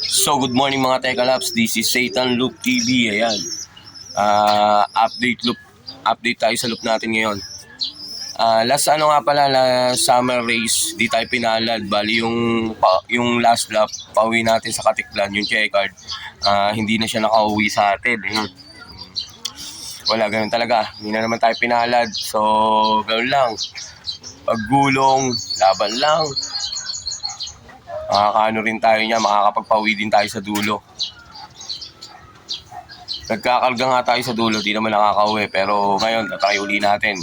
So good morning mga Teka Labs, this is Satan Loop TV. Ayan, update tayo sa loop natin ngayon. Last nga pala, last summer race, di tayo pinalad. Bali yung last lap, pauwi natin sa Katiklan, yung checkered, hindi na siya nakauwi sa atin. Ayun. Wala, ganun talaga, hindi na naman tayo pinalad. So ganun lang, paggulong, laban lang. Makakaano rin tayo niya, makakapagpauwi din tayo sa dulo. Nagkakarga nga tayo sa dulo, di naman nakakauwi. Pero ngayon, tatry uli natin.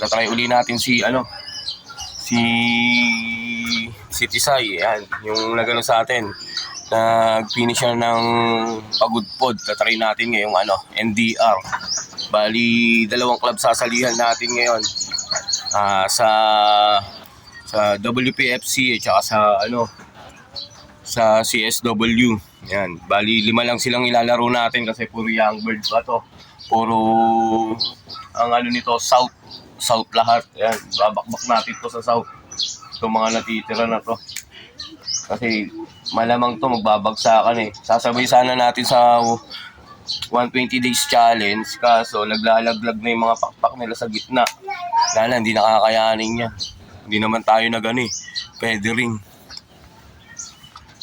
Tatry uli natin si Tisay. Yan, yung nagano sa atin. Nag-finish siya ng pagudpod. Tatry natin ngayong NDR. Bali, 2 club sasalihan natin ngayon. Sa WPFC at saka sa CSW. Yan, bali 5 lang silang ilalaro natin kasi puro young bird pa to. Puro ang nito south lahat. Yan, babakbak natin to sa south. Itong mga natitira na to. Kasi malamang to magbabagsakan eh. Sasabay sana natin sa 120 days challenge, kaso naglalaglag na yung mga pakpak nila sa gitna. Lala, hindi nakakayanin yan. Hindi naman tayo pwede ring.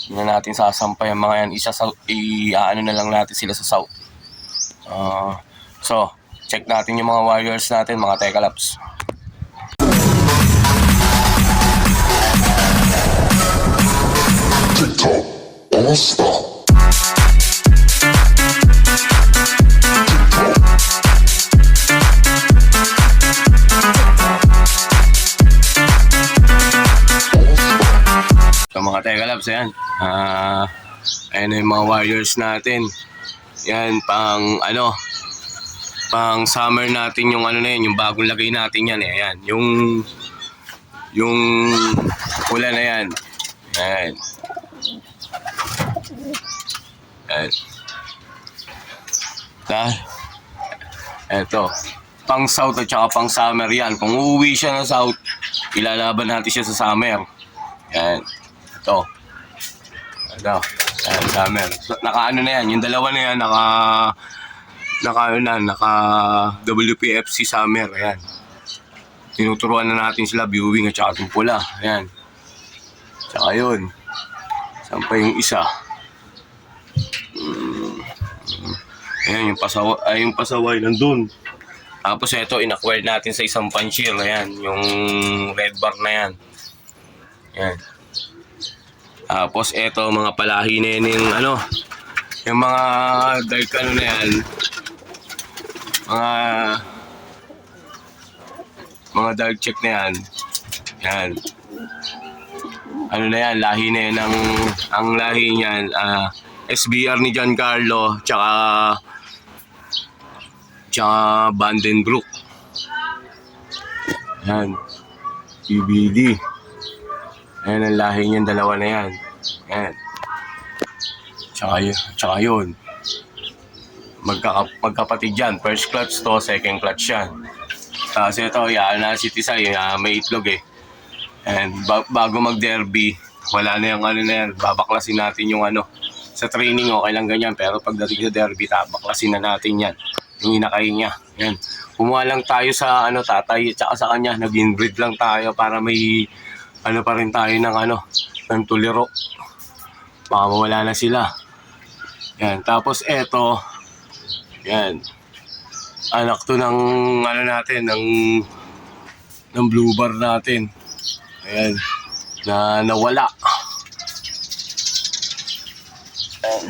Hindi na natin sasampay ang mga yan. Ano na lang natin sila sa south. So, check natin yung mga warriors natin, mga Teka Labs. TikTok, don't stop. So mga Teka Labs, ayan. Ayan yung mga warriors natin. Yan, pang summer natin yung na yun, yung bagong lagay natin yan eh. Ayan, yung pula na yan. Ayan. Ayan. Eto, pang south at saka pang summer yan. Kung uuwi siya ng south, ilalaban natin siya sa summer. Ayan. Ito. Ayan, summer. So, naka na yan. Yung dalawa na yan, naka WPFC summer. Ayan. Tinuturuan na natin sila viewing at saka itong pula. Ayan. Tsaka yun. Saan pa yung isa? Ayan, yung pasaway nandun. Tapos ito, in-acquire natin sa isang panshir. Ayan, yung red bar na yan. Ayan. Tapos ito, mga palahi na yan yung mga dark na yan. Mga dark check na yan. Ayan. Na yan, lahi na yan. Ang lahi niyan, SBR ni Giancarlo, tsaka Vandenbroek. Ayan. PBD. Ayan ang lahi niyan, dalawa na yan. Ayan. Tsaka yun. Magkapatid yan. First clutch to, second clutch yan. Kasi ito, si Tisay, may itlog eh. And bago mag-derby, wala na yung na yan. Babaklasin natin yung sa training, okay lang ganyan. Pero pagdating sa derby, baklasin na natin yan. Yung inakay niya. Yan. Kumuha lang tayo sa tatay at saka sa kanya. Nag-inbreed lang tayo para may pa rin tayo ng tuliro. Baka mawala na sila. Yan. Tapos eto, yan. Anak to ng natin, ng blue bar natin. Ayan. Na nawala. Ayan.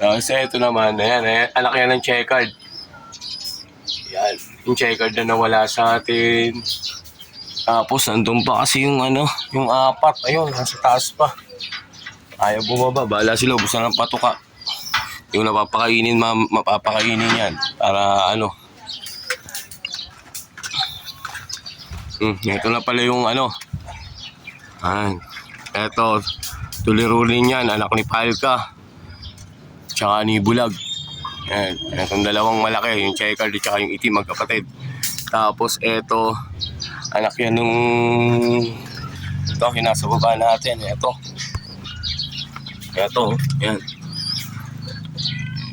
Kasi ito naman, ayan, anak yan ng checkered. Yan. Yung checkered na nawala sa atin. Tapos nandun pa kasi yung apat. Ayun, nasa taas pa. Ayaw bumaba. Bahala sila, ubusan ng patuka. Yung mapapakainin yan. Para ito na pala yung Ito, tulirunin yan. Anak ni Palka. Tsaka ni Bulag. Yan. Itong dalawang malaki. Yung checkered at yung itim, magkapatid. Tapos ito, anak yan nung Ito, nasa baba natin. Ito. Yan.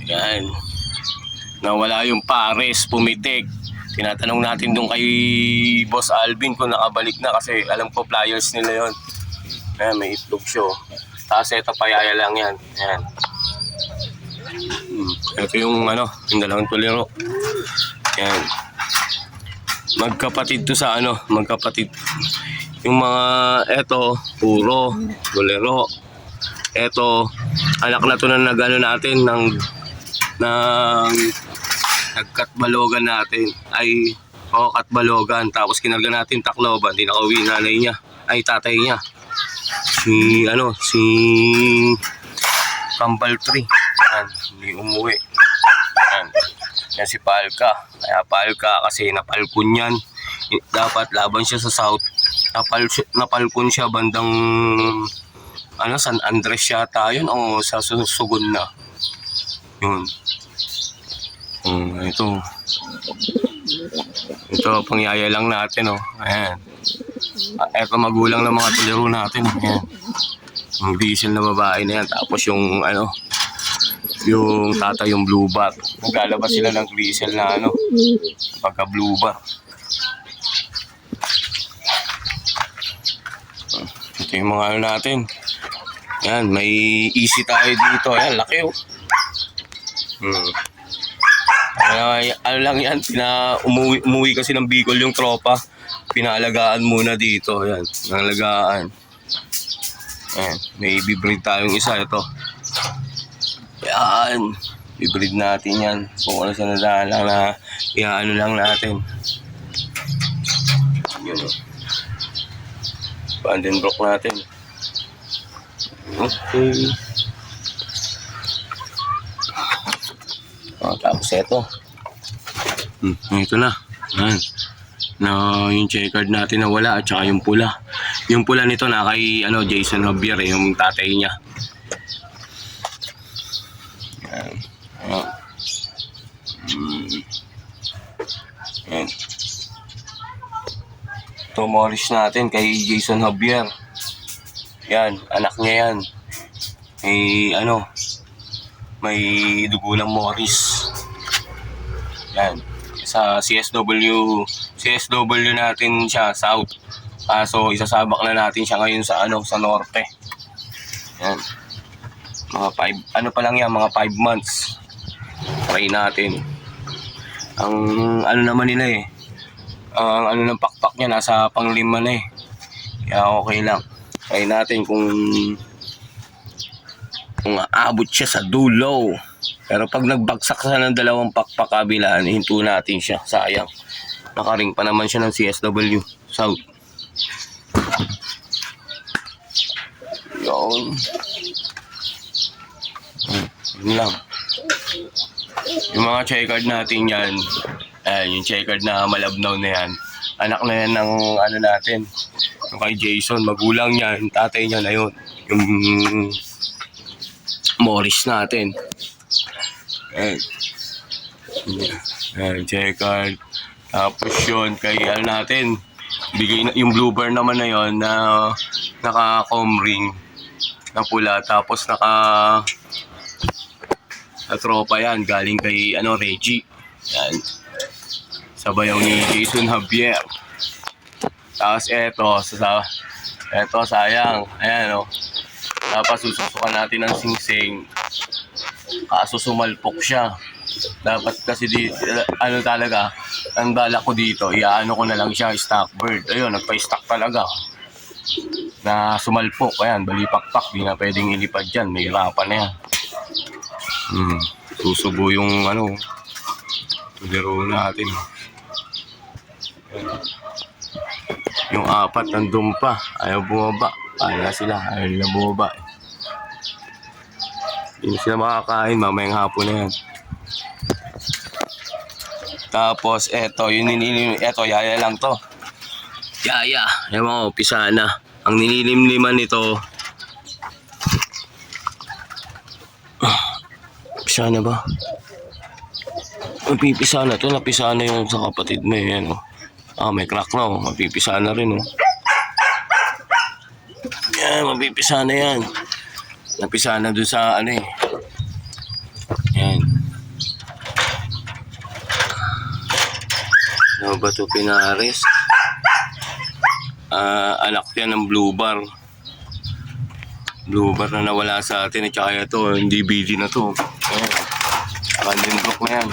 Yan. Nawala yung pares, pumitik. Tinatanong natin doon kay Boss Alvin kung nakabalik na kasi alam ko flyers nila yon. Ayan, may itlog siya. Tapos ito, payaya lang yan. Ayan. Ito yung yung dalawang tuliro. Ayan. Magkapatid to sa magkapatid. Yung mga, eto, puro, tuliro. Eto, anak na to na natin ng nagkatbalogan natin. Katbalogan. Tapos kinarga natin Tacloban. Di nakauwi nanay niya. Tatay niya. Si Kambal Tree. Yan, hindi umuwi. Yan si Palka. Kaya Palka kasi napalkon yan. Dapat laban siya sa South. Napalkon siya bandang San Andres yata yun o sa Sugon na. Yun. Ito pangyaya lang natin Ayan. Ito magulang ng mga tuliro natin. Ayan. Yung diesel na babae na yan. Tapos yung yung tata yung blue bar. Naglalabas sila ng diesel na pagka blue bar. Ito yung mga natin. Yan, may easy tayo dito. Ayan, laki lang yan, umuwi kasi ng Bicol yung tropa. Pinaalagaan muna dito. Ayan, nalagaan. Ayan, may bibreed tayong isa. Ito. Yan, bibreed natin yan. Kung ano sa nadaan lang na lang natin. Yun Vandenbroek natin. Okay. Tapos ito. Ito na. Yan. Yung checkered natin na wala at saka yung pula. Yung pula nito na kay Jason Javier yung tatay niya. Yan. Yan. Ito Morris natin kay Jason Javier. Yan, anak niya yan. May dugo ng Morris. Yan. Sa CSW natin siya, South. So isasabak na natin siya ngayon sa sa Norte. Yan. Mga 5, pa lang yan, mga 5 months. Try natin. Ang naman nila ang ng pakpak niya nasa pang-5 na Kaya okay lang. Try natin kung aabot siya sa dulo. Pero pag nagbagsak sa ng 2 pakpak kabilaan, hinto natin siya. Sayang. Nakaring pa naman siya ng CSW South. Yun. Yun lang. Yung mga checkered natin yan, yung checkered na malabnaw na yan, anak na yan ng natin. Yung kay Jason, magulang niya, yung tatay niya na yun. Yung Morris natin. Checkered. Tapos yun, kay natin, bigay na, yung blue bar naman na yun na naka-comb ring na pula. Tapos na tropa yan, galing kay Reggie. Yan. Sa bayaw ni Jason Javier. Tapos eto sayang. Ayan Tapos sususukan natin ng singsing. Kaso sumalpok siya. Dapat kasi talaga, ang bala ko dito, iaano ko na lang siya, stock bird. Ayun, nagpa-stock talaga. Na sumalpok, ayan, balipakpak, di na pwedeng ilipad dyan, may hirapan na yan. Susubo yung tuliro natin. Yung 4 nandun pa, ayaw bumaba. Ayaw nila bumaba. Hindi sila makakain, mamayang hapon na yan. Tapos eto, yaya lang to. Yaya, ewan ko, pisana. Ang nililimliman nito, pisana ba? Mapipisana to, napisana yung sa kapatid mo may crack na mapipisana rin Yan, mapipisa na yan. Napisa na doon sa ano eh. Yan. Ano ba ito pinares? Anak yan ng blue bar. Blue bar na nawala sa atin at saka ito, hindi BD na to. Ayan. Vandenbroek na yan.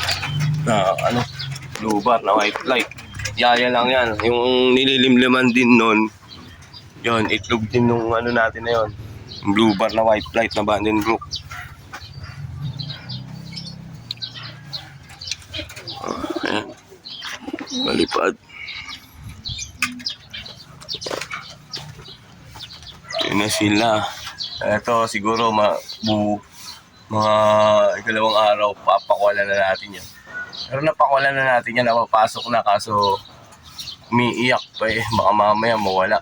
Ano, blue bar na white light. Yaya lang yan. Yung nililimliman din nun, yun, itlog din nung ano natin na yun. Yung blue bar na white light na Vandenbroek. Ayan. Malipad. Yun na sila. Ito siguro mga ikalawang araw papakulan na natin yan. Pero napakulan na natin yan, napapasok na kaso umiiyak pa eh. Baka mamaya mawala.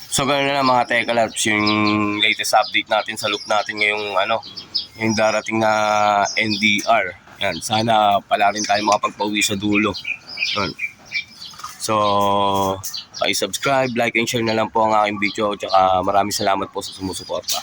So ganoon na mga Teka Labs, yung latest update natin sa loop natin ngayong yung darating na NDR. Yan, sana pala rin tayo makapagpauwi sa dulo. Yun. So, i-subscribe, like and share na lang po ang aking video. Tsaka maraming salamat po sa sumusuporta.